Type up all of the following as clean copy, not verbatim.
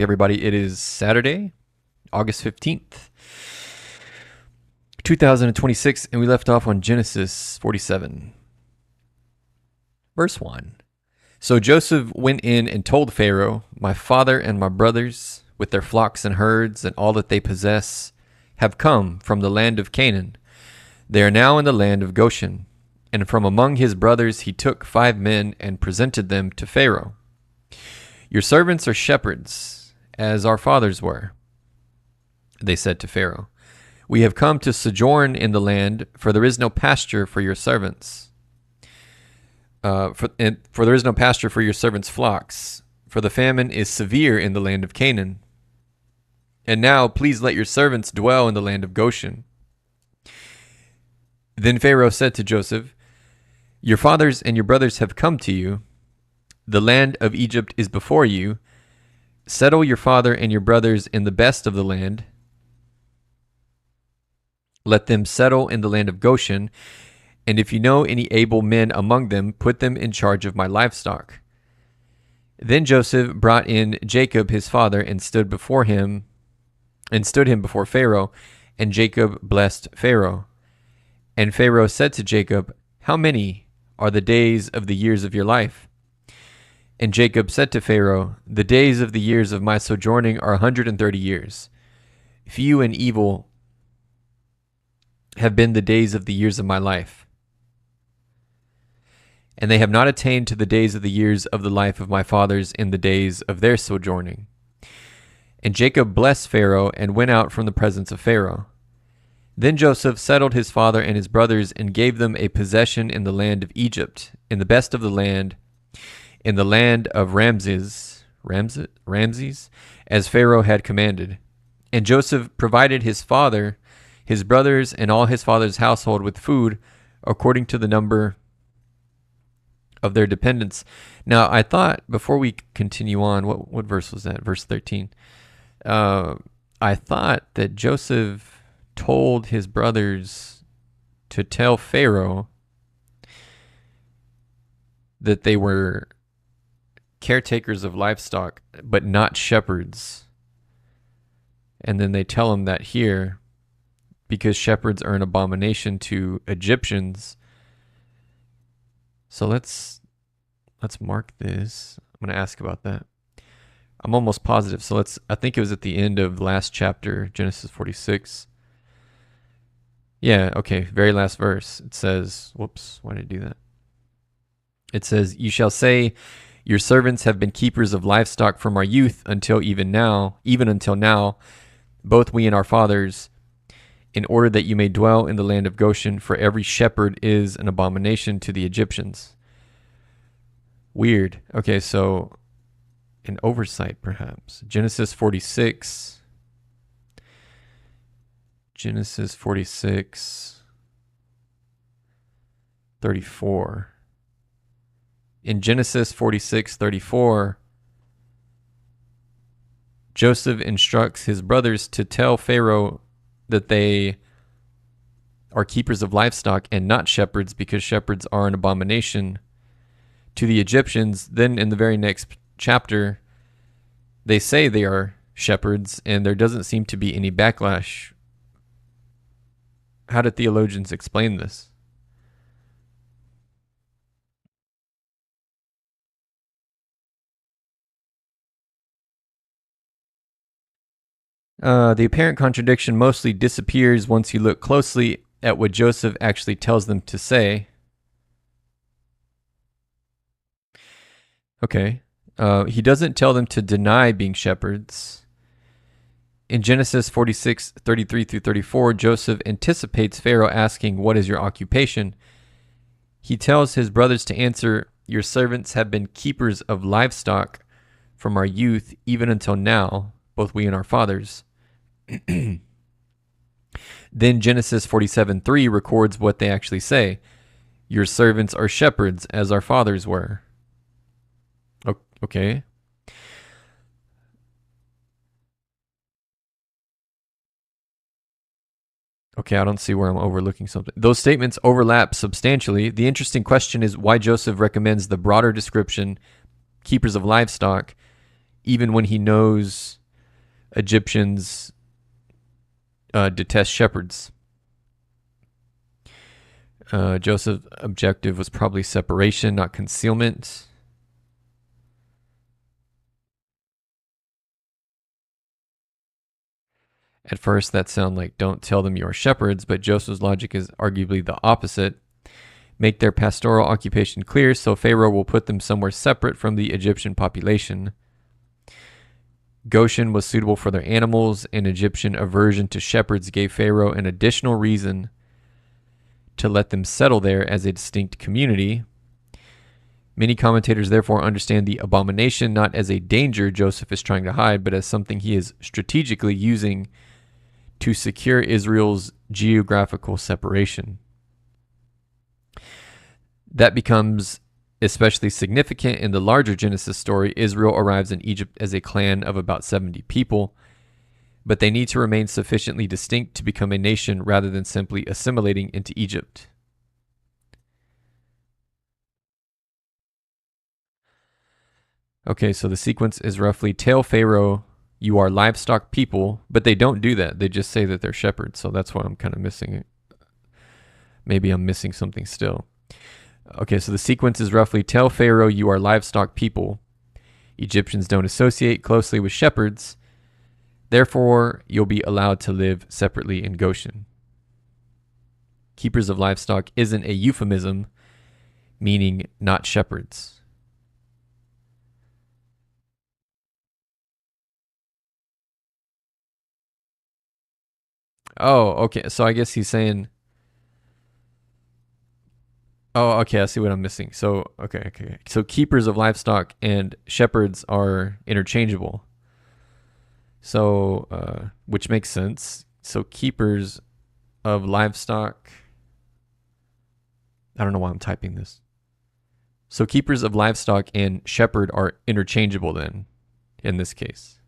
Everybody, it is Saturday, August 15th, 2026, and we left off on Genesis 47, verse 1. So Joseph went in and told Pharaoh, "My father and my brothers, with their flocks and herds and all that they possess, have come from the land of Canaan. They are now in the land of Goshen." And from among his brothers he took 5 men and presented them to Pharaoh. "Your servants are shepherds, as our fathers were," they said to Pharaoh. "We have come to sojourn in the land, for there is no pasture for your servants. For there is no pasture for your servants' flocks, for the famine is severe in the land of Canaan. And now please let your servants dwell in the land of Goshen." Then Pharaoh said to Joseph, "Your fathers and your brothers have come to you. The land of Egypt is before you. Settle your father and your brothers in the best of the land. Let them settle in the land of Goshen, and if you know any able men among them, put them in charge of my livestock." Then Joseph brought in Jacob his father and stood him before Pharaoh, and Jacob blessed Pharaoh. And Pharaoh said to Jacob, "How many are the days of the years of your life?" And Jacob said to Pharaoh, "The days of the years of my sojourning are 130 years. Few and evil have been the days of the years of my life, and they have not attained to the days of the years of the life of my fathers in the days of their sojourning." And Jacob blessed Pharaoh and went out from the presence of Pharaoh. Then Joseph settled his father and his brothers and gave them a possession in the land of Egypt, in the best of the land, in the land of Ramses, as Pharaoh had commanded. And Joseph provided his father, his brothers, and all his father's household with food according to the number of their dependents. Now, I thought, before we continue on, what verse was that? Verse 13. I thought that Joseph told his brothers to tell Pharaoh that they were caretakers of livestock, but not shepherds. And then they tell him that here, because shepherds are an abomination to Egyptians. So let's mark this. I'm going to ask about that. I'm almost positive. So I think it was at the end of the last chapter, Genesis 46. Yeah, okay, very last verse. It says, whoops, why did I do that? It says, "You shall say, your servants have been keepers of livestock from our youth even until now, both we and our fathers, in order that you may dwell in the land of Goshen, for every shepherd is an abomination to the Egyptians." Weird. Okay, so an oversight perhaps. Genesis 46, 34. In Genesis 46:34, Joseph instructs his brothers to tell Pharaoh that they are keepers of livestock and not shepherds, because shepherds are an abomination to the Egyptians. Then in the very next chapter, they say they are shepherds, and there doesn't seem to be any backlash. How do theologians explain this? The apparent contradiction mostly disappears once you look closely at what Joseph actually tells them to say. Okay. He doesn't tell them to deny being shepherds. In Genesis 46:33-34, Joseph anticipates Pharaoh asking, "What is your occupation?" He tells his brothers to answer, "Your servants have been keepers of livestock from our youth even until now, both we and our fathers." Then Genesis 47:3 records what they actually say. "Your servants are shepherds, as our fathers were." Okay. Okay, I don't see where I'm overlooking something. Those statements overlap substantially. The interesting question is why Joseph recommends the broader description, keepers of livestock, even when he knows Egyptians detest shepherds. Joseph's objective was probably separation, not concealment. At first, that sounds like don't tell them you are shepherds, but Joseph's logic is arguably the opposite. Make their pastoral occupation clear so Pharaoh will put them somewhere separate from the Egyptian population. Goshen was suitable for their animals, and Egyptian aversion to shepherds gave Pharaoh an additional reason to let them settle there as a distinct community. Many commentators therefore understand the abomination not as a danger Joseph is trying to hide, but as something he is strategically using to secure Israel's geographical separation. That becomes especially significant in the larger Genesis story. Israel arrives in Egypt as a clan of about 70 people, but they need to remain sufficiently distinct to become a nation rather than simply assimilating into Egypt. Okay, so the sequence is roughly tell Pharaoh you are livestock people, but they don't do that. They just say that they're shepherds, so that's why I'm kind of missing it. Maybe I'm missing something still. Okay, so the sequence is roughly tell Pharaoh you are livestock people. Egyptians don't associate closely with shepherds. Therefore, you'll be allowed to live separately in Goshen. Keepers of livestock isn't a euphemism, meaning not shepherds. Oh, okay. So I guess he's saying... Oh, okay. I see what I'm missing. So, okay. So keepers of livestock and shepherds are interchangeable. So, which makes sense. So keepers of livestock... I don't know why I'm typing this. So keepers of livestock and shepherd are interchangeable then, in this case.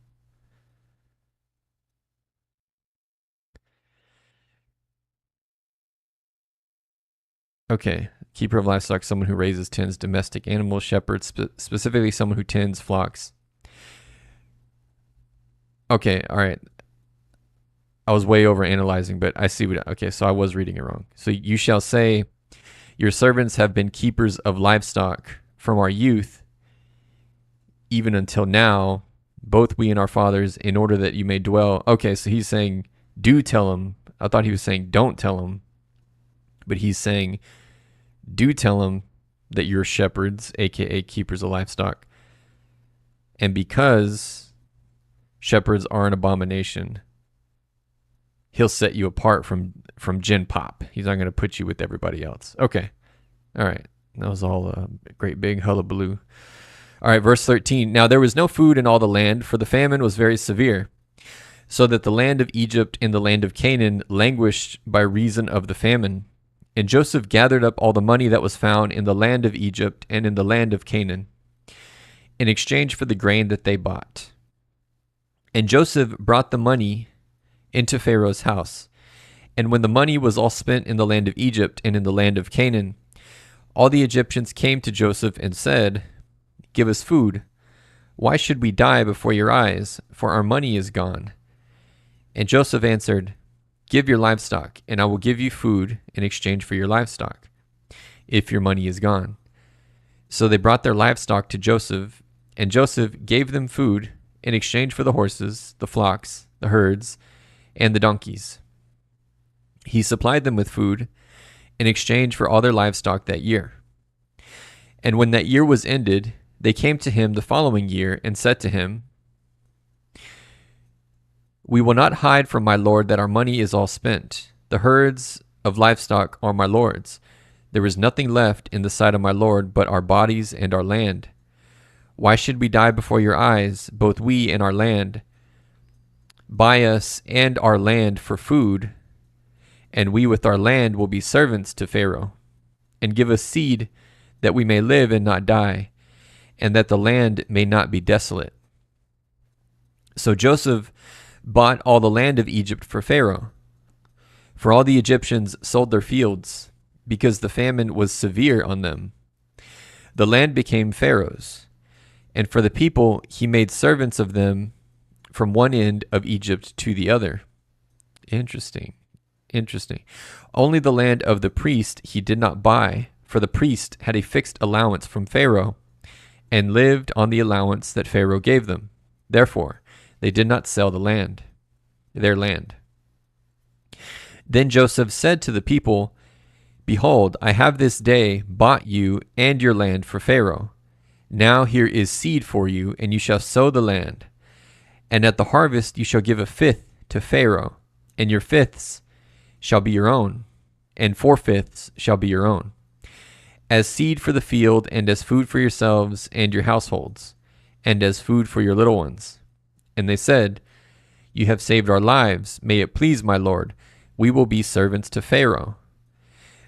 Okay. Keeper of livestock, someone who raises, tends domestic animals. Shepherd, specifically someone who tends flocks. Okay, all right. I was way over analyzing, but I see what... Okay, so I was reading it wrong. So you shall say, your servants have been keepers of livestock from our youth, even until now, both we and our fathers, in order that you may dwell... Okay, so he's saying, do tell them. I thought he was saying, don't tell them. But he's saying... do tell them that you're shepherds, aka keepers of livestock. And because shepherds are an abomination, he'll set you apart from Gen Pop. He's not going to put you with everybody else. Okay. All right. That was all a great big hullabaloo. All right, verse 13. Now there was no food in all the land, for the famine was very severe, so that the land of Egypt and the land of Canaan languished by reason of the famine. And Joseph gathered up all the money that was found in the land of Egypt and in the land of Canaan, in exchange for the grain that they bought. And Joseph brought the money into Pharaoh's house. And when the money was all spent in the land of Egypt and in the land of Canaan, all the Egyptians came to Joseph and said, give us food. Why should we die before your eyes? For our money is gone. And Joseph answered, give your livestock, and I will give you food in exchange for your livestock, if your money is gone. So they brought their livestock to Joseph, and Joseph gave them food in exchange for the horses, the flocks, the herds, and the donkeys. He supplied them with food in exchange for all their livestock that year. And when that year was ended, they came to him the following year and said to him, we will not hide from my lord that our money is all spent. The herds of livestock are my lord's. There is nothing left in the sight of my lord but our bodies and our land. Why should we die before your eyes, both we and our land? Buy us and our land for food, and we with our land will be servants to Pharaoh. And give us seed that we may live and not die, and that the land may not be desolate. So Joseph bought all the land of Egypt for Pharaoh. For all the Egyptians sold their fields, because the famine was severe on them. The land became Pharaoh's, And for the people, he made servants of them from one end of Egypt to the other. Interesting. Interesting. Only the land of the priest he did not buy, for the priest had a fixed allowance from Pharaoh and lived on the allowance that Pharaoh gave them. Therefore, they did not sell their land. Then Joseph said to the people, "Behold, I have this day bought you and your land for Pharaoh. Now here is seed for you, and you shall sow the land. And at the harvest you shall give a fifth to Pharaoh, and your fifths shall be your own, and 4/5 shall be your own, as seed for the field, and as food for yourselves and your households, and as food for your little ones." And they said, "You have saved our lives. May it please my Lord, we will be servants to Pharaoh."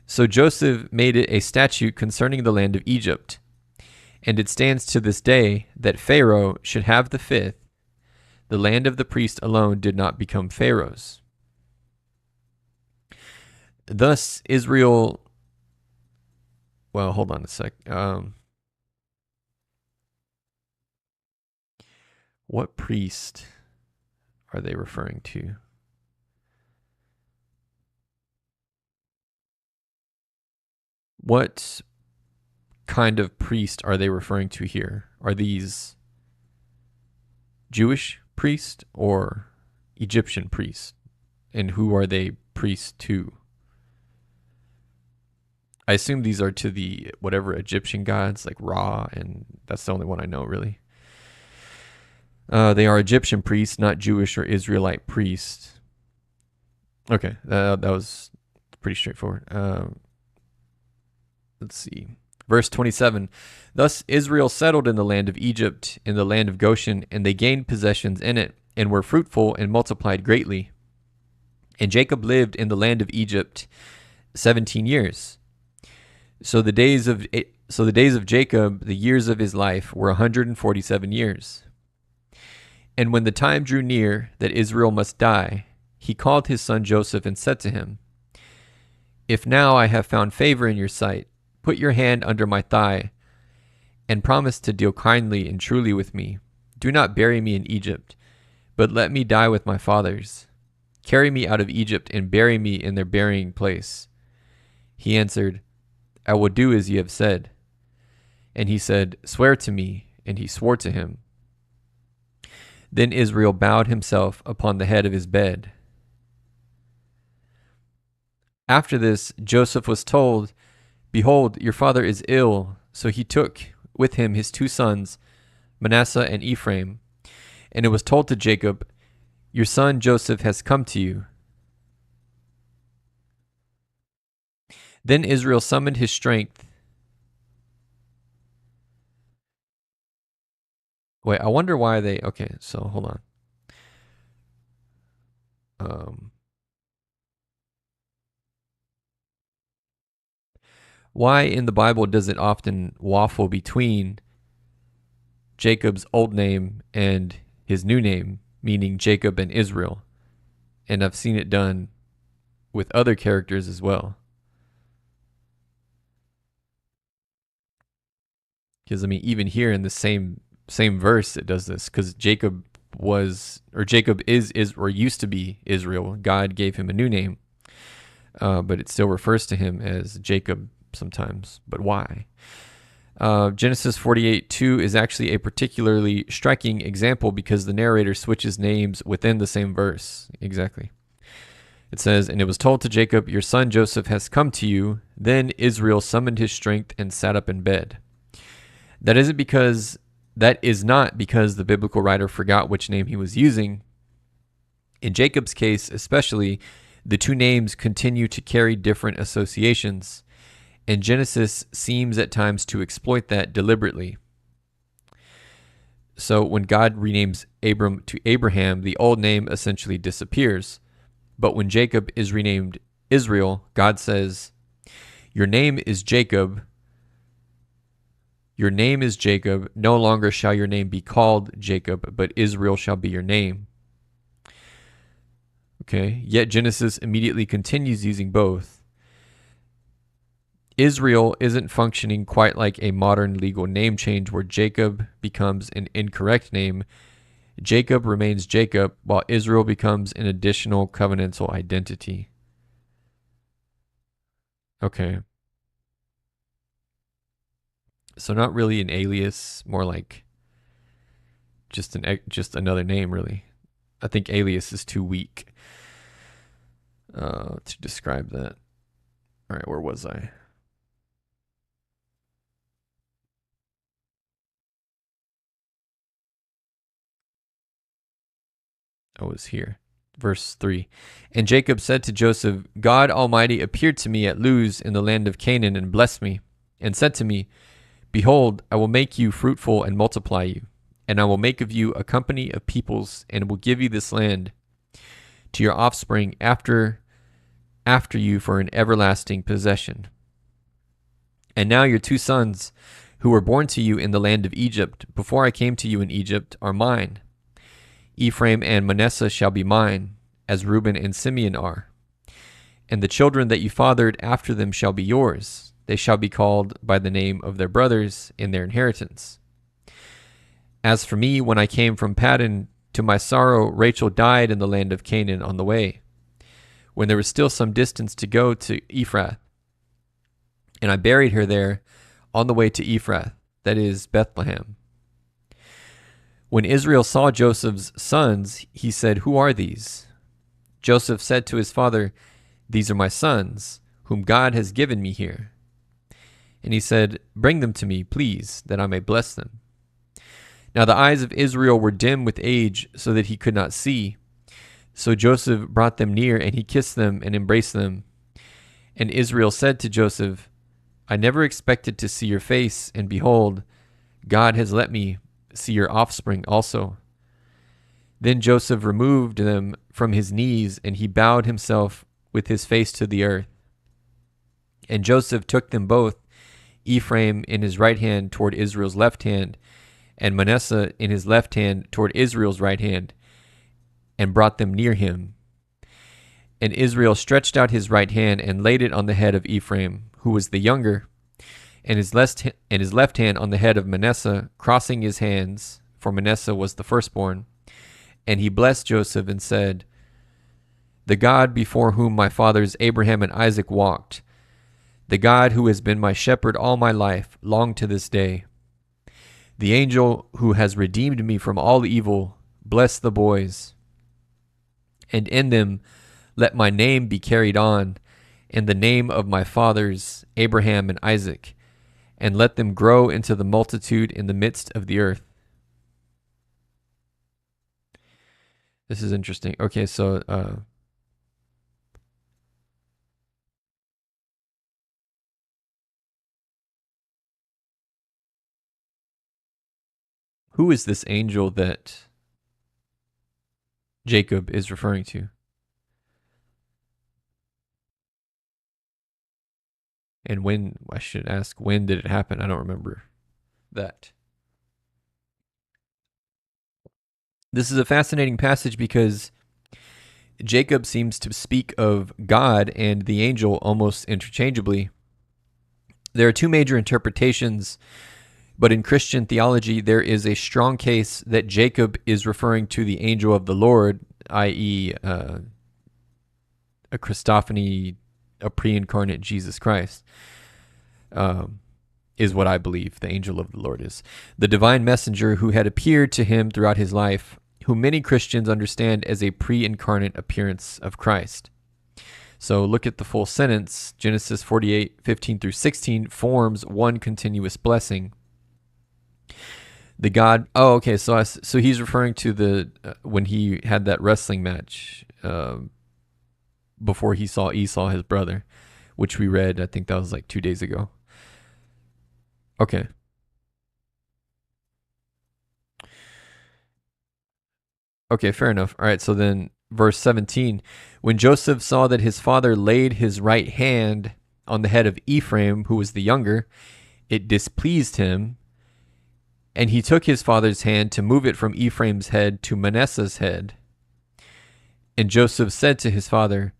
So Joseph made it a statute concerning the land of Egypt, and it stands to this day that Pharaoh should have the fifth. The land of the priest alone did not become Pharaoh's. Thus Israel... Well, hold on a sec. What priest are they referring to? What kind of priest are they referring to here? Are these Jewish priests or Egyptian priests? And who are they priests to? I assume these are to the whatever Egyptian gods like Ra, and that's the only one I know really. They are Egyptian priests, not Jewish or Israelite priests. Okay, that was pretty straightforward. Let's see. Verse 27. Thus Israel settled in the land of Egypt, in the land of Goshen, and they gained possessions in it, and were fruitful and multiplied greatly. And Jacob lived in the land of Egypt 17 years. So the days of Jacob, the years of his life, were 147 years. And when the time drew near that Israel must die, he called his son Joseph and said to him, "If now I have found favor in your sight, put your hand under my thigh, and promise to deal kindly and truly with me. Do not bury me in Egypt, but let me die with my fathers. Carry me out of Egypt and bury me in their burying place." He answered, "I will do as you have said." And he said, "Swear to me." And he swore to him. Then Israel bowed himself upon the head of his bed. After this, Joseph was told, "Behold, your father is ill." So he took with him his two sons, Manasseh and Ephraim. And it was told to Jacob, "Your son Joseph has come to you." Then Israel summoned his strength. Wait, I wonder why they... Okay, so hold on. Why in the Bible does it often waffle between Jacob's old name and his new name, meaning Jacob and Israel? And I've seen it done with other characters as well. Because, I mean, even here in the same verse, it does this. Because Jacob is or used to be Israel. God gave him a new name. But it still refers to him as Jacob sometimes. But why? Genesis 48:2 is actually a particularly striking example because the narrator switches names within the same verse. Exactly. It says, "And it was told to Jacob, your son Joseph has come to you. Then Israel summoned his strength and sat up in bed." That is not because the biblical writer forgot which name he was using. In Jacob's case, especially, the two names continue to carry different associations, and Genesis seems at times to exploit that deliberately. So when God renames Abram to Abraham, the old name essentially disappears. But when Jacob is renamed Israel, God says, "Your name is Jacob. Your name is Jacob. No longer shall your name be called Jacob, but Israel shall be your name." Okay, yet Genesis immediately continues using both. Israel isn't functioning quite like a modern legal name change where Jacob becomes an incorrect name. Jacob remains Jacob, while Israel becomes an additional covenantal identity. Okay. So not really an alias, more like just another name, really. I think alias is too weak to describe that. All right, where was I? I was here. Verse 3. And Jacob said to Joseph, God Almighty appeared to me at Luz in the land of Canaan and blessed me, and said to me, Behold, I will make you fruitful and multiply you, and I will make of you a company of peoples, and will give you this land to your offspring after you for an everlasting possession. And now your 2 sons, who were born to you in the land of Egypt, before I came to you in Egypt, are mine. Ephraim and Manasseh shall be mine, as Reuben and Simeon are. And the children that you fathered after them shall be yours. They shall be called by the name of their brothers in their inheritance. As for me, when I came from Paddan, to my sorrow, Rachel died in the land of Canaan on the way, when there was still some distance to go to Ephrath. And I buried her there on the way to Ephrath, that is, Bethlehem. When Israel saw Joseph's sons, he said, Who are these? Joseph said to his father, These are my sons, whom God has given me here. And he said, Bring them to me, please, that I may bless them. Now the eyes of Israel were dim with age, so that he could not see. So Joseph brought them near, and he kissed them and embraced them. And Israel said to Joseph, I never expected to see your face, and behold, God has let me see your offspring also. Then Joseph removed them from his knees, and he bowed himself with his face to the earth. And Joseph took them both, Ephraim in his right hand toward Israel's left hand, and Manasseh in his left hand toward Israel's right hand, and brought them near him. And Israel stretched out his right hand and laid it on the head of Ephraim, who was the younger, and his left hand on the head of Manasseh, crossing his hands, for Manasseh was the firstborn. And he blessed Joseph and said, The God before whom my fathers Abraham and Isaac walked, the God who has been my shepherd all my life, long to this day, the angel who has redeemed me from all evil, bless the boys. And in them let my name be carried on, in the name of my fathers Abraham and Isaac, and let them grow into the multitude in the midst of the earth. This is interesting. Okay, so who is this angel that Jacob is referring to? And when, I should ask, when did it happen? I don't remember that. This is a fascinating passage because Jacob seems to speak of God and the angel almost interchangeably. There are 2 major interpretations, but in Christian theology, there is a strong case that Jacob is referring to the angel of the Lord, i.e., a Christophany, a pre-incarnate Jesus Christ, is what I believe the angel of the Lord is. The divine messenger who had appeared to him throughout his life, who many Christians understand as a pre-incarnate appearance of Christ. So look at the full sentence. Genesis 48:15 through 16 forms one continuous blessing. The God, so he's referring to the when he had that wrestling match before he saw Esau, his brother, which we read, I think that was like 2 days ago. Okay. Okay, fair enough. All right, so then verse 17, when Joseph saw that his father laid his right hand on the head of Ephraim, who was the younger, it displeased him, and he took his father's hand to move it from Ephraim's head to Manasseh's head. And Joseph said to his father,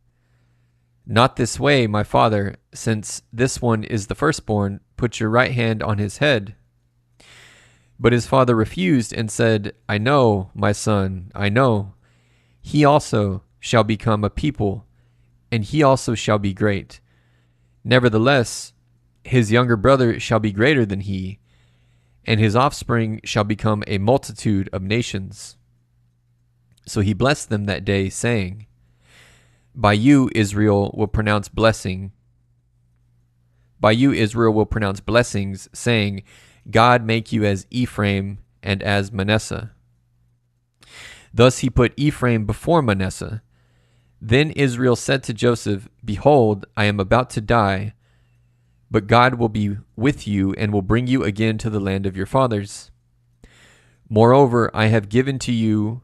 Not this way, my father, since this one is the firstborn, put your right hand on his head. But his father refused and said, I know, my son, I know. He also shall become a people, and he also shall be great. Nevertheless, his younger brother shall be greater than he, and his offspring shall become a multitude of nations. So he blessed them that day, saying, By you Israel will pronounce blessing. By you Israel will pronounce blessings, saying, God make you as Ephraim and as Manasseh. Thus he put Ephraim before Manasseh. Then Israel said to Joseph, Behold, I am about to die, but God will be with you and will bring you again to the land of your fathers. Moreover, I have given to you,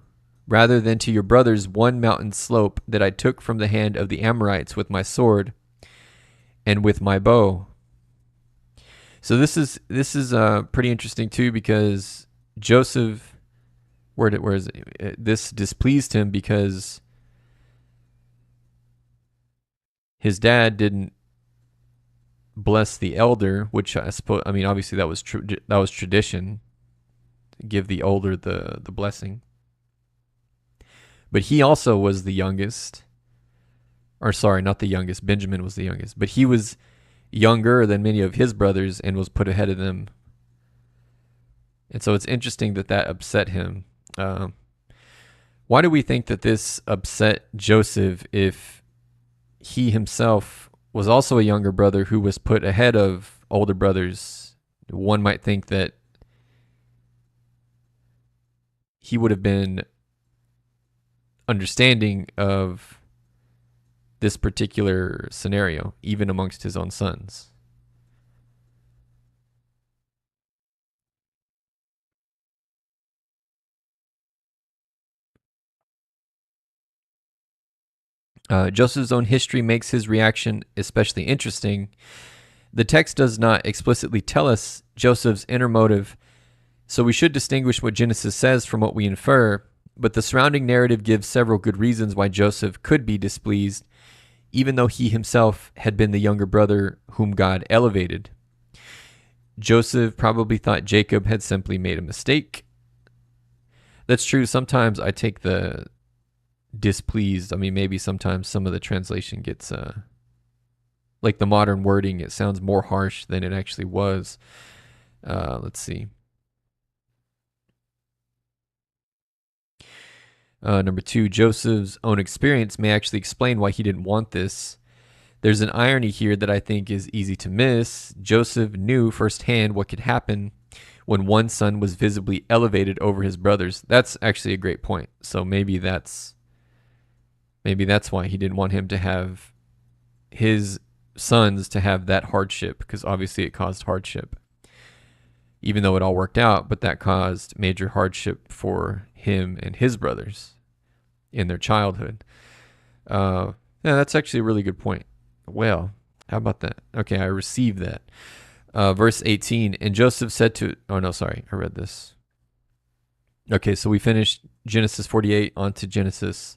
rather than to your brothers, one mountain slope that I took from the hand of the Amorites with my sword and with my bow. So this is pretty interesting too, because Joseph, where is it? This displeased him because his dad didn't bless the elder, which I suppose, I mean, obviously that was tradition, give the older the blessing. But he also was the youngest, or sorry, not the youngest. Benjamin was the youngest, but he was younger than many of his brothers and was put ahead of them. And so it's interesting that upset him. Why do we think that this upset Joseph if he himself was also a younger brother who was put ahead of older brothers? One might think that he would have been understanding of this particular scenario, even amongst his own sons. Joseph's own history makes his reaction especially interesting. The text does not explicitly tell us Joseph's inner motive, so we should distinguish what Genesis says from what we infer, but the surrounding narrative gives several good reasons why Joseph could be displeased, even though he himself had been the younger brother whom God elevated. Joseph probably thought Jacob had simply made a mistake. That's true. Sometimes I take the displeased. I mean, maybe sometimes some of the translation gets, like the modern wording, it sounds more harsh than it actually was. Let's see. Number 2, Joseph's own experience may actually explain why he didn't want this. There's an irony here that I think is easy to miss. Joseph knew firsthand what could happen when one son was visibly elevated over his brothers. That's actually a great point. So maybe that's why he didn't want him to have his sons to have that hardship, because obviously it caused hardship. Even though it all worked out, but that caused major hardship for him and his brothers in their childhood. Yeah, that's actually a really good point. Well, how about that? Okay, I received that. Verse 18, and Joseph said to, oh no, sorry, I read this. Okay, so we finished Genesis 48 on to Genesis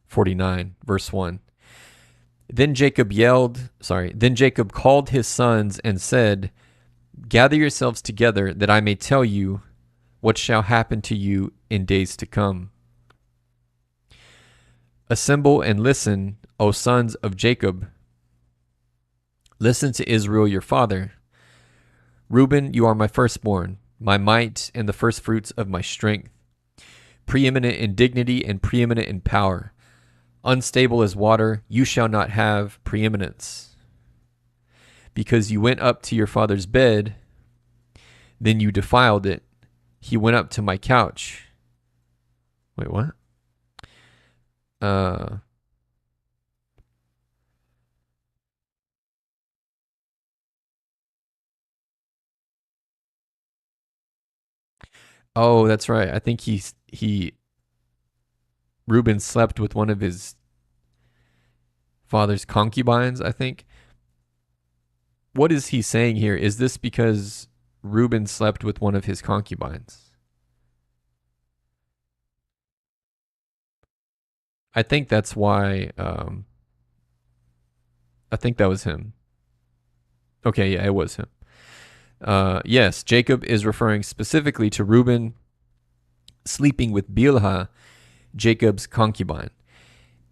49, verse 1. Then Jacob called his sons and said, Gather yourselves together that I may tell you what shall happen to you in days to come. Assemble and listen, O sons of Jacob. Listen to Israel your father. Reuben, you are my firstborn, my might and the firstfruits of my strength, preeminent in dignity and preeminent in power. Unstable as water, you shall not have preeminence. Because you went up to your father's bed, then you defiled it. He went up to my couch. Wait, what? Oh, that's right. I think Reuben slept with one of his father's concubines, I think. What is he saying here? Is this because Reuben slept with one of his concubines? I think that's why I think that was him. Okay, yeah, it was him. Yes, Jacob is referring specifically to Reuben sleeping with Bilhah, Jacob's concubine.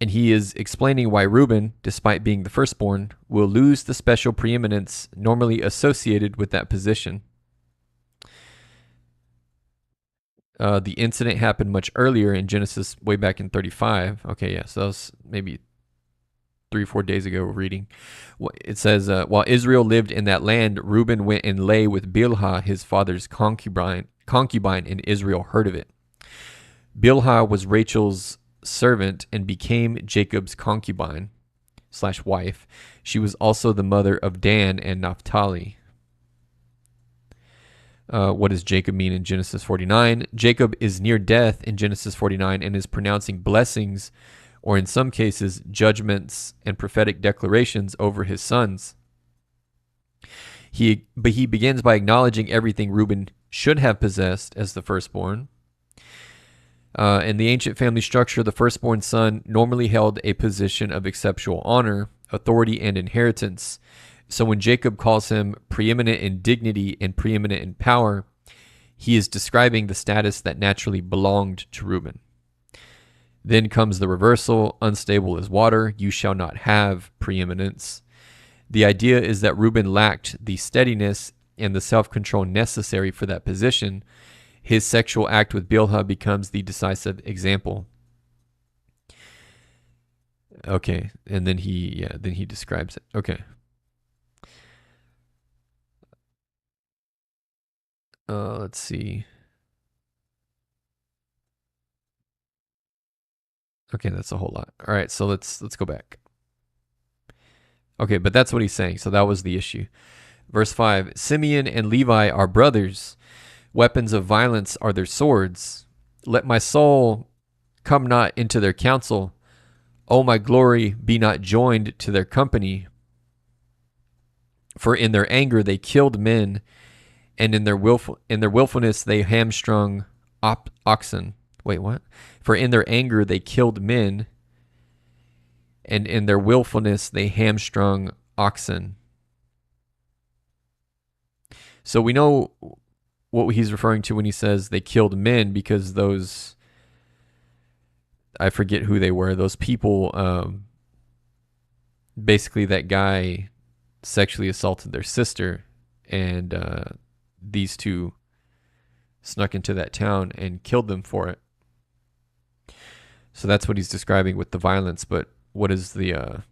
And he is explaining why Reuben, despite being the firstborn, will lose the special preeminence normally associated with that position. The incident happened much earlier in Genesis, way back in 35. Okay, yeah, so that was maybe 3-4 days ago reading. It says, while Israel lived in that land, Reuben went and lay with Bilhah, his father's concubine, and Israel heard of it. Bilhah was Rachel's servant and became Jacob's concubine / wife. She was also the mother of Dan and Naphtali. What does Jacob mean in Genesis 49? Jacob is near death in Genesis 49 and is pronouncing blessings, or in some cases, judgments and prophetic declarations over his sons. But he begins by acknowledging everything Reuben should have possessed as the firstborn. In the ancient family structure, the firstborn son normally held a position of exceptional honor, authority, and inheritance. So when Jacob calls him preeminent in dignity and preeminent in power, he is describing the status that naturally belonged to Reuben. Then comes the reversal, unstable as water, you shall not have preeminence. The idea is that Reuben lacked the steadiness and the self-control necessary for that position. His sexual act with Bilhah becomes the decisive example. Okay, and then he describes it. Okay. Let's see. Okay, that's a whole lot. All right, so let's go back. Okay, but that's what he's saying. So that was the issue. Verse 5, Simeon and Levi are brothers. Weapons of violence are their swords. Let my soul come not into their counsel. O my glory, be not joined to their company. For in their anger they killed men, and in their willfulness they hamstrung oxen. Wait, what? For in their anger they killed men, and in their willfulness they hamstrung oxen. So we know what he's referring to when he says they killed men, because those, I forget who they were, those people, basically that guy sexually assaulted their sister, and these two snuck into that town and killed them for it. So that's what he's describing with the violence. But what is the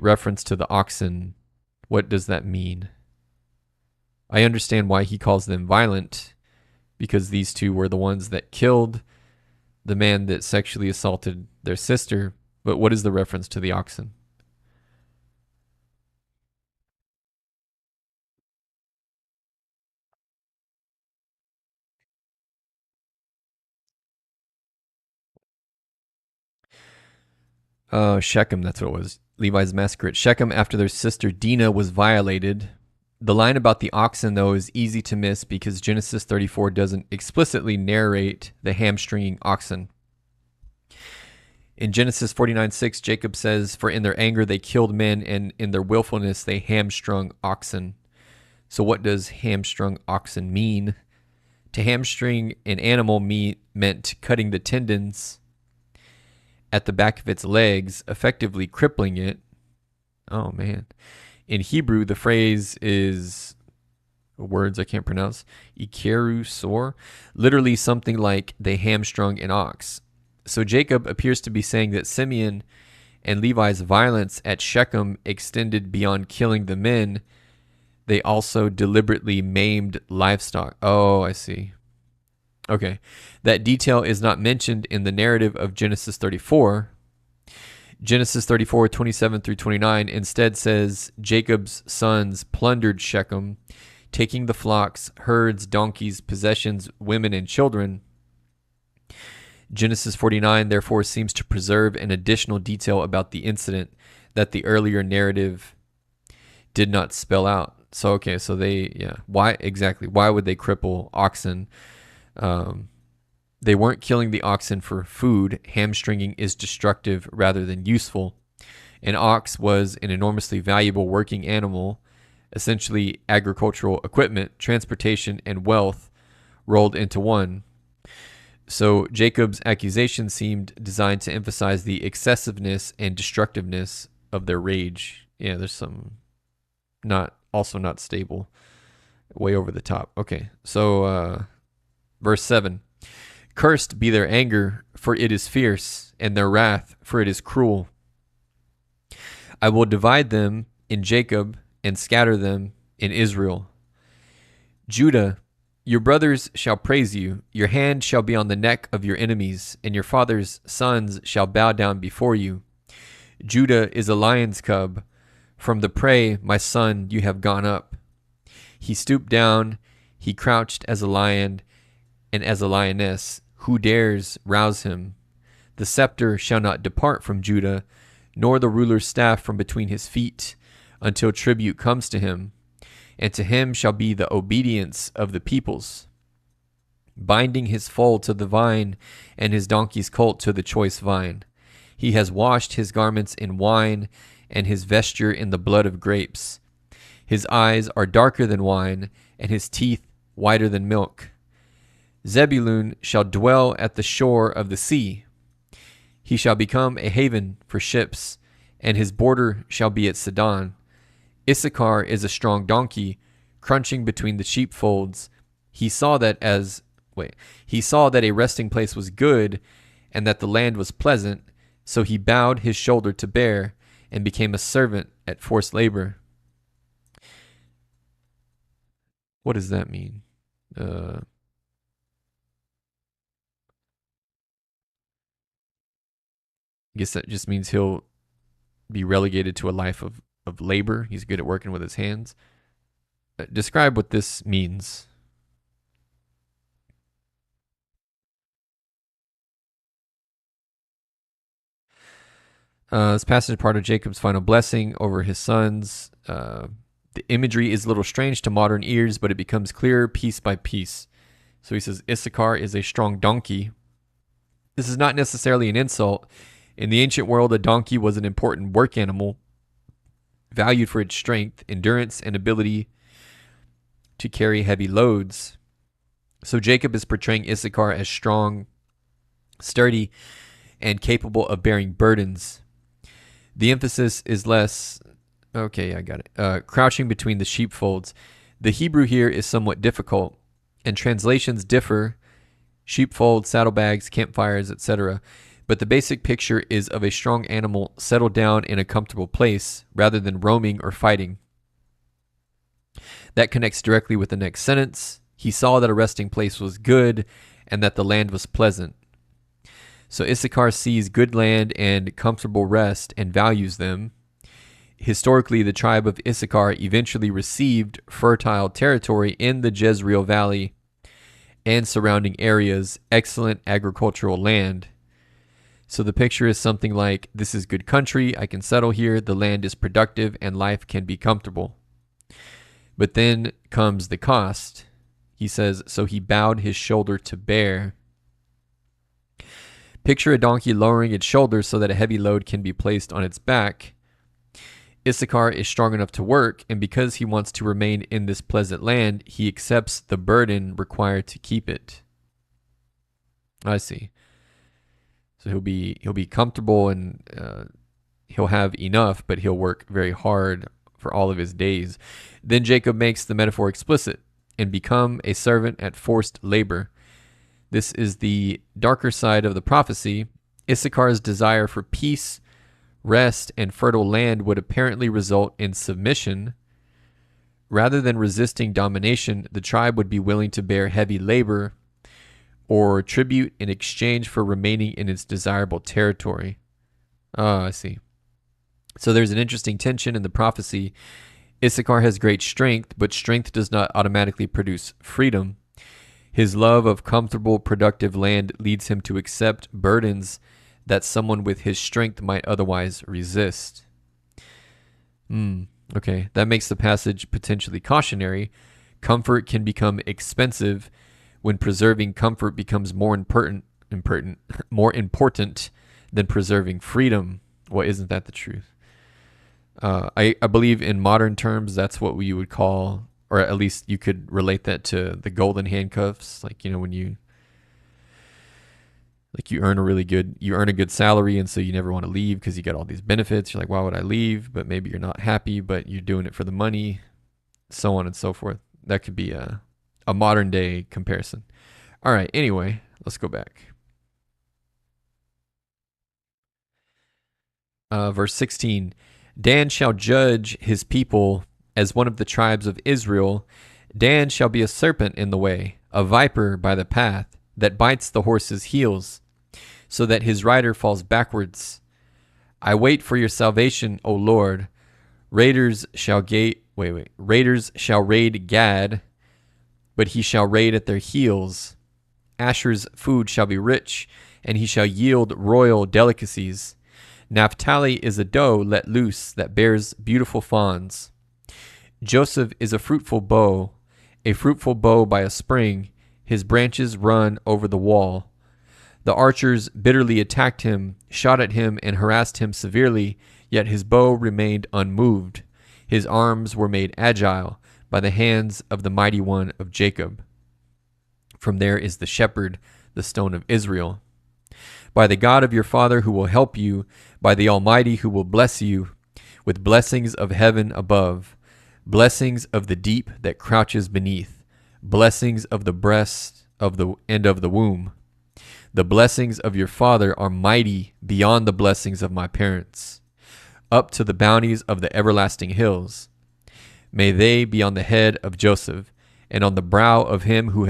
reference to the oxen? What does that mean? I understand why he calls them violent, because these two were the ones that killed the man that sexually assaulted their sister. But what is the reference to the oxen? Shechem, that's what it was. Levi's massacre at Shechem after their sister Dinah was violated. The line about the oxen, though, is easy to miss because Genesis 34 doesn't explicitly narrate the hamstringing oxen. In Genesis 49:6, Jacob says, for in their anger they killed men, and in their willfulness they hamstrung oxen. So what does hamstrung oxen mean? To hamstring an animal meant cutting the tendons at the back of its legs, effectively crippling it. Oh, man. In Hebrew, the phrase is words I can't pronounce. Ikeru sor, literally something like they hamstrung an ox. So Jacob appears to be saying that Simeon and Levi's violence at Shechem extended beyond killing the men. They also deliberately maimed livestock. Oh, I see. Okay. That detail is not mentioned in the narrative of Genesis 34. Genesis 34, 27 through 29 instead says Jacob's sons plundered Shechem, taking the flocks, herds, donkeys, possessions, women, and children. Genesis 49 therefore seems to preserve an additional detail about the incident that the earlier narrative did not spell out. So, okay, so why would they cripple oxen? They weren't killing the oxen for food. Hamstringing is destructive rather than useful. An ox was an enormously valuable working animal, essentially agricultural equipment, transportation, and wealth rolled into one. So Jacob's accusation seemed designed to emphasize the excessiveness and destructiveness of their rage. Yeah, there's some not stable, way over the top. Okay, so verse 7. Cursed be their anger, for it is fierce, and their wrath, for it is cruel. I will divide them in Jacob and scatter them in Israel. Judah, your brothers shall praise you. Your hand shall be on the neck of your enemies, and your father's sons shall bow down before you. Judah is a lion's cub. From the prey, my son, you have gone up. He stooped down. He crouched as a lion and as a lioness. Who dares rouse him? The scepter shall not depart from Judah, nor the ruler's staff from between his feet, until tribute comes to him, and to him shall be the obedience of the peoples. Binding his foal to the vine, and his donkey's colt to the choice vine. He has washed his garments in wine, and his vesture in the blood of grapes. His eyes are darker than wine, and his teeth whiter than milk. Zebulun shall dwell at the shore of the sea. He shall become a haven for ships, and his border shall be at Sidon. Issachar is a strong donkey, crunching between the sheepfolds. He saw that a resting place was good, and that the land was pleasant, so he bowed his shoulder to bear, and became a servant at forced labor. What does that mean? I guess that just means he'll be relegated to a life of labor. He's good at working with his hands. Describe what this means. This passage is part of Jacob's final blessing over his sons. The imagery is a little strange to modern ears, but it becomes clearer piece by piece. So he says, Issachar is a strong donkey. This is not necessarily an insult. In the ancient world, a donkey was an important work animal, valued for its strength, endurance, and ability to carry heavy loads. So Jacob is portraying Issachar as strong, sturdy, and capable of bearing burdens. The emphasis is less, okay, I got it, crouching between the sheepfolds. The Hebrew here is somewhat difficult, and translations differ, sheepfolds, saddlebags, campfires, etc., but the basic picture is of a strong animal settled down in a comfortable place rather than roaming or fighting. That connects directly with the next sentence. He saw that a resting place was good and that the land was pleasant. So Issachar sees good land and comfortable rest and values them. Historically, the tribe of Issachar eventually received fertile territory in the Jezreel Valley and surrounding areas, excellent agricultural land. So the picture is something like, this is good country, I can settle here, the land is productive, and life can be comfortable. But then comes the cost. He says, so he bowed his shoulder to bear. Picture a donkey lowering its shoulders so that a heavy load can be placed on its back. Issachar is strong enough to work, and because he wants to remain in this pleasant land, he accepts the burden required to keep it. I see. So he'll be comfortable and he'll have enough, but he'll work very hard for all of his days. Then Jacob makes the metaphor explicit and become a servant at forced labor. This is the darker side of the prophecy. Issachar's desire for peace, rest, and fertile land would apparently result in submission. Rather than resisting domination, the tribe would be willing to bear heavy labor or tribute in exchange for remaining in its desirable territory. Oh, I see. So there's an interesting tension in the prophecy. Issachar has great strength, but strength does not automatically produce freedom. His love of comfortable, productive land leads him to accept burdens that someone with his strength might otherwise resist. Okay, that makes the passage potentially cautionary. Comfort can become expensive when preserving comfort becomes more important than preserving freedom. Well, isn't that the truth? I believe in modern terms, that's what we would call, or at least you could relate that to the golden handcuffs. Like, when you earn a good salary, and so you never want to leave because you got all these benefits. You're like, why would I leave? But maybe you're not happy, but you're doing it for the money, so on and so forth. That could be a modern day comparison. All right, anyway, let's go back. Verse 16, Dan shall judge his people as one of the tribes of Israel. Dan shall be a serpent in the way, a viper by the path, that bites the horse's heels, so that his rider falls backwards. I wait for your salvation, O Lord. Raiders shall raid Gad, but he shall raid at their heels. Asher's food shall be rich, and he shall yield royal delicacies. Naphtali is a doe let loose that bears beautiful fawns. Joseph is a fruitful bow by a spring. His branches run over the wall. The archers bitterly attacked him, shot at him, and harassed him severely, yet his bow remained unmoved. His arms were made agile by the hands of the mighty one of Jacob. From there is the shepherd, the stone of Israel. By the God of your father who will help you, by the Almighty who will bless you, with blessings of heaven above, blessings of the deep that crouches beneath, blessings of the breast of the end of the womb. The blessings of your father are mighty beyond the blessings of my parents, up to the bounties of the everlasting hills. May they be on the head of Joseph, and on the brow of him who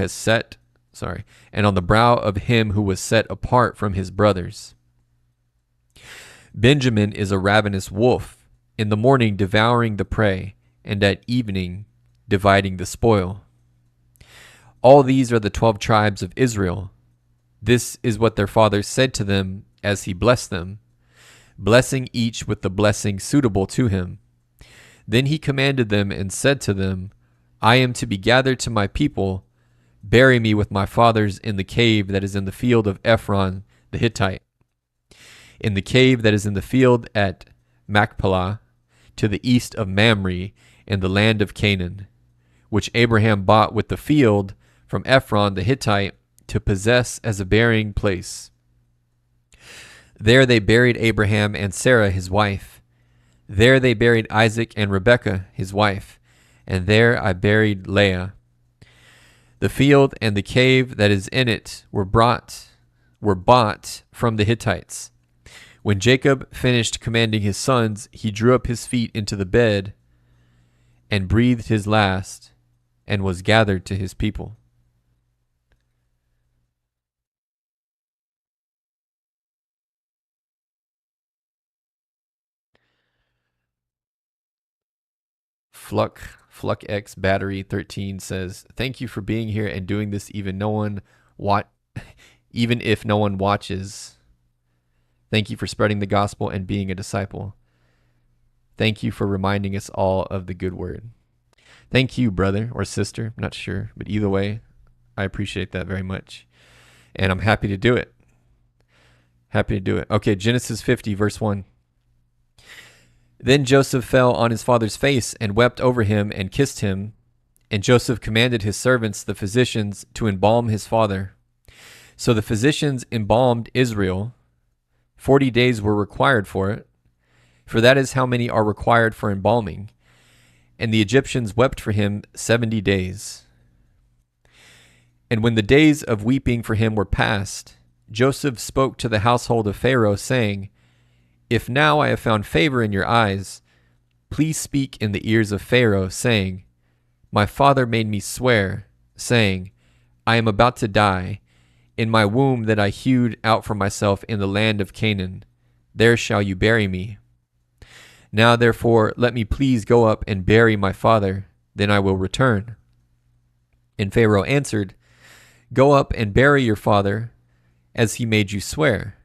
was set apart from his brothers. Benjamin is a ravenous wolf, in the morning devouring the prey, and at evening dividing the spoil. All these are the 12 tribes of Israel. This is what their father said to them as he blessed them, blessing each with the blessing suitable to him. Then he commanded them and said to them, I am to be gathered to my people. Bury me with my fathers in the cave that is in the field of Ephron the Hittite, in the cave that is in the field at Machpelah, to the east of Mamre, in the land of Canaan, which Abraham bought with the field from Ephron the Hittite to possess as a burying place. There they buried Abraham and Sarah his wife. There they buried Isaac and Rebekah his wife, and there I buried Leah. The field and the cave that is in it were bought from the Hittites. When Jacob finished commanding his sons, he drew up his feet into the bed and breathed his last and was gathered to his people. FluckX Battery 13 says, thank you for being here and doing this even if no one watches. Thank you for spreading the gospel and being a disciple. Thank you for reminding us all of the good word. Thank you, brother or sister. I'm not sure, but either way, I appreciate that very much. And I'm happy to do it. Okay, Genesis 50, verse 1. Then Joseph fell on his father's face and wept over him and kissed him. And Joseph commanded his servants, the physicians, to embalm his father. So the physicians embalmed Israel. 40 days were required for it, for that is how many are required for embalming. And the Egyptians wept for him 70 days. And when the days of weeping for him were past, Joseph spoke to the household of Pharaoh, saying, if now I have found favor in your eyes, please speak in the ears of Pharaoh, saying, my father made me swear, saying, I am about to die. In my womb that I hewed out for myself in the land of Canaan, there shall you bury me. Now therefore let me please go up and bury my father, then I will return. And Pharaoh answered, go up and bury your father, as he made you swear.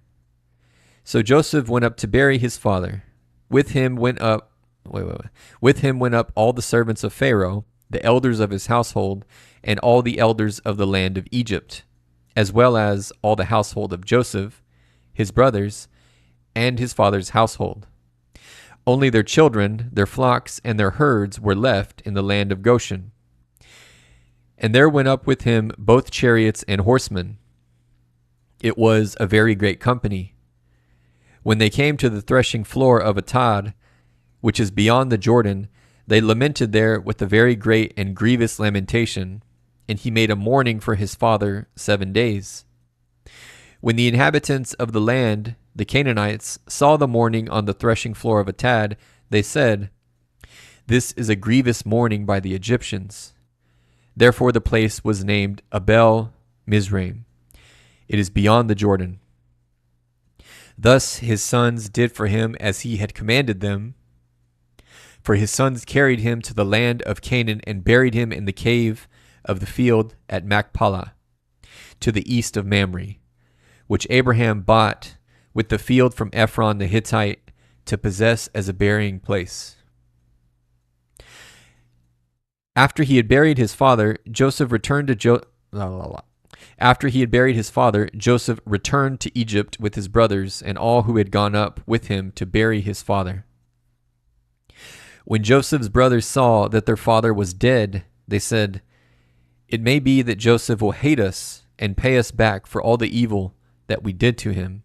So Joseph went up to bury his father. With him went up all the servants of Pharaoh, the elders of his household, and all the elders of the land of Egypt, as well as all the household of Joseph, his brothers, and his father's household. Only their children, their flocks, and their herds were left in the land of Goshen. And there went up with him both chariots and horsemen. It was a very great company. When they came to the threshing floor of Atad, which is beyond the Jordan, they lamented there with a very great and grievous lamentation, and he made a mourning for his father 7 days. When the inhabitants of the land, the Canaanites, saw the mourning on the threshing floor of Atad, they said, "This is a grievous mourning by the Egyptians." Therefore the place was named Abel Mizraim. It is beyond the Jordan. Thus his sons did for him as he had commanded them. For his sons carried him to the land of Canaan and buried him in the cave of the field at Machpelah, to the east of Mamre, which Abraham bought with the field from Ephron the Hittite to possess as a burying place. After he had buried his father, Joseph returned to Joseph returned to Egypt with his brothers and all who had gone up with him to bury his father. When Joseph's brothers saw that their father was dead, they said, "It may be that Joseph will hate us and pay us back for all the evil that we did to him."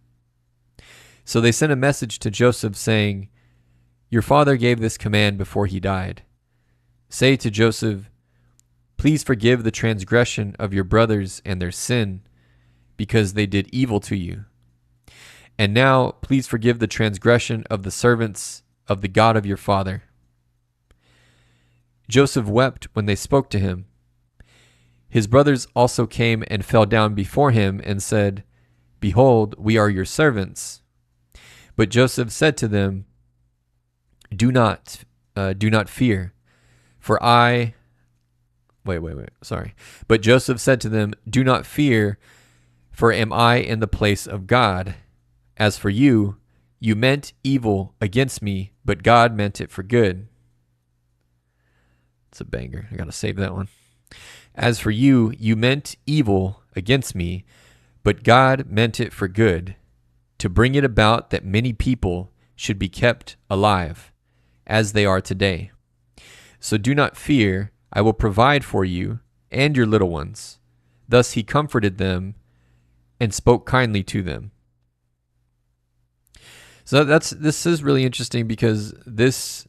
So they sent a message to Joseph saying, "Your father gave this command before he died. Say to Joseph, 'Please forgive the transgression of your brothers and their sin, because they did evil to you. And now please forgive the transgression of the servants of the God of your father.'" Joseph wept when they spoke to him. His brothers also came and fell down before him and said, "Behold, we are your servants." But Joseph said to them, Do not fear, for I." Sorry. But Joseph said to them, "Do not fear, for am I in the place of God? As for you, you meant evil against me, but God meant it for good." It's a banger. I got to save that one. "As for you, you meant evil against me, but God meant it for good, to bring it about that many people should be kept alive, as they are today. So do not fear, I will provide for you and your little ones." Thus he comforted them and spoke kindly to them. So this is really interesting because this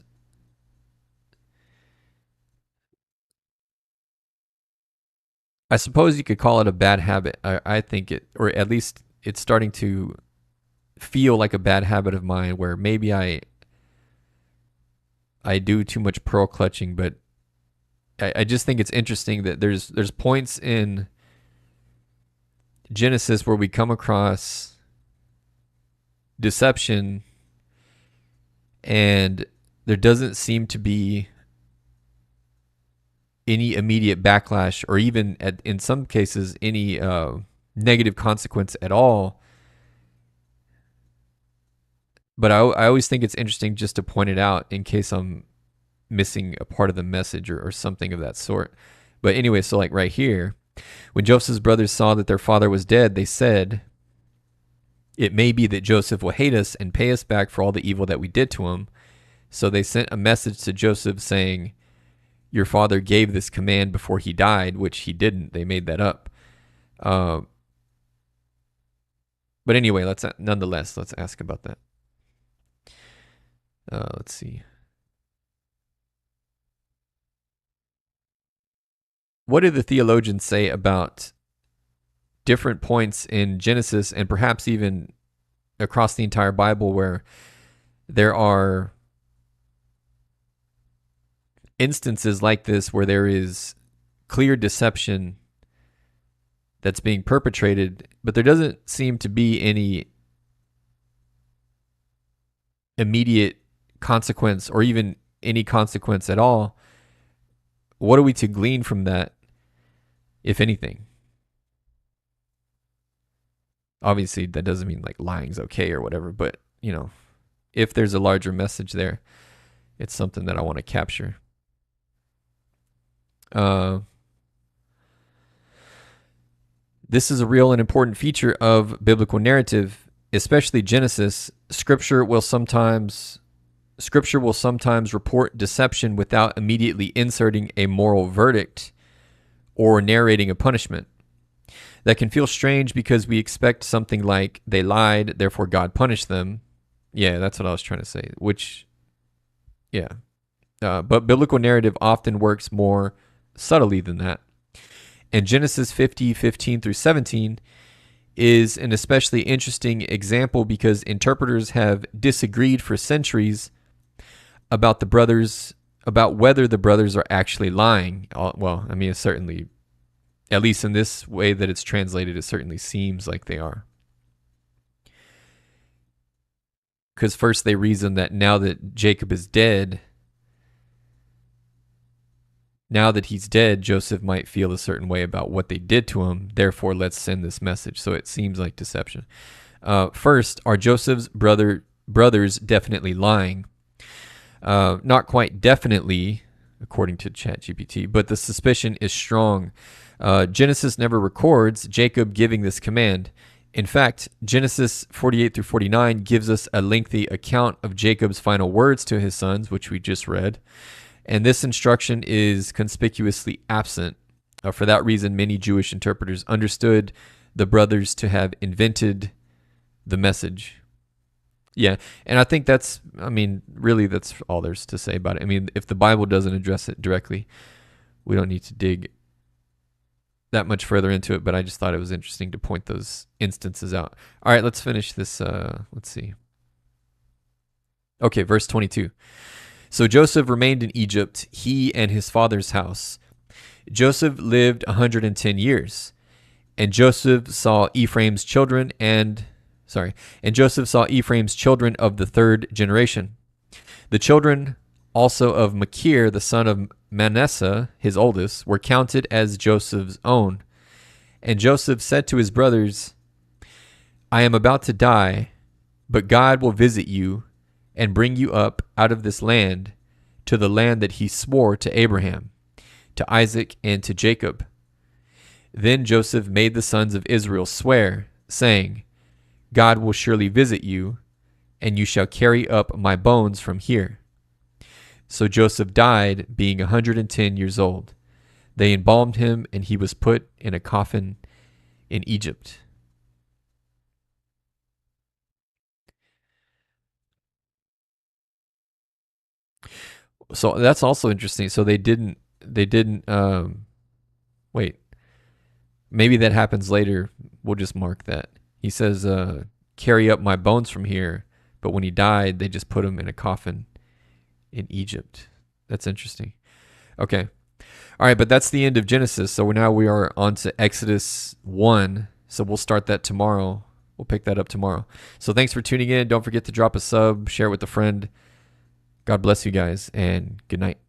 I suppose you could call it a bad habit. I think it, or at least it's starting to feel like a bad habit of mine where maybe I do too much pearl clutching, but I just think it's interesting that there's points in Genesis where we come across deception and there doesn't seem to be any immediate backlash or even in some cases any negative consequence at all. But I always think it's interesting just to point it out in case I'm missing a part of the message or something of that sort. But anyway, so like right here, when Joseph's brothers saw that their father was dead, they said, "It may be that Joseph will hate us and pay us back for all the evil that we did to him." So they sent a message to Joseph saying, "Your father gave this command before he died," which he didn't. They made that up. But anyway, let's ask about that. Let's see. What do the theologians say about different points in Genesis and perhaps even across the entire Bible where there are instances like this where there is clear deception that's being perpetrated, but there doesn't seem to be any immediate consequence or even any consequence at all? What are we to glean from that, if anything? Obviously, that doesn't mean like lying's okay or whatever, but if there's a larger message there, it's something that I want to capture. This is a real and important feature of biblical narrative, especially Genesis. Scripture will sometimes report deception without immediately inserting a moral verdict or narrating a punishment. That can feel strange because we expect something like they lied, therefore God punished them. Yeah, that's what I was trying to say. But biblical narrative often works more subtly than that. And Genesis 50:15 through 17 is an especially interesting example because interpreters have disagreed for centuries about whether the brothers are actually lying. Well, I mean, it certainly, at least in this way that it's translated, it certainly seems like they are. Because first they reason that now that Jacob is dead, now that he's dead, Joseph might feel a certain way about what they did to him. Therefore, let's send this message. So it seems like deception. First, are Joseph's brothers definitely lying? Not quite definitely, according to ChatGPT, but the suspicion is strong. Genesis never records Jacob giving this command. In fact, Genesis 48 through 49 gives us a lengthy account of Jacob's final words to his sons, which we just read. And this instruction is conspicuously absent. For that reason, many Jewish interpreters understood the brothers to have invented the message. Yeah, and I think really that's all there's to say about it. I mean, if the Bible doesn't address it directly, we don't need to dig that much further into it, but I just thought it was interesting to point those instances out. All right, let's finish this. Let's see. Okay, verse 22. So Joseph remained in Egypt, he and his father's house. Joseph lived 110 years, and Joseph saw Ephraim's children of the third generation. The children also of Machir, the son of Manasseh, his oldest, were counted as Joseph's own. And Joseph said to his brothers, I am about to die, but God will visit you and bring you up out of this land to the land that he swore to Abraham, to Isaac, and to Jacob. Then Joseph made the sons of Israel swear, saying, God will surely visit you, and you shall carry up my bones from here. So Joseph died, being 110 years old. They embalmed him, and he was put in a coffin in Egypt. So that's also interesting. So they didn't wait. Maybe that happens later. We'll just mark that. He says, carry up my bones from here. But when he died, they just put him in a coffin in Egypt. That's interesting. Okay. All right, but that's the end of Genesis. So now we are on to Exodus 1. So we'll start that tomorrow. We'll pick that up tomorrow. So thanks for tuning in. Don't forget to drop a sub, share it with a friend. God bless you guys, and good night.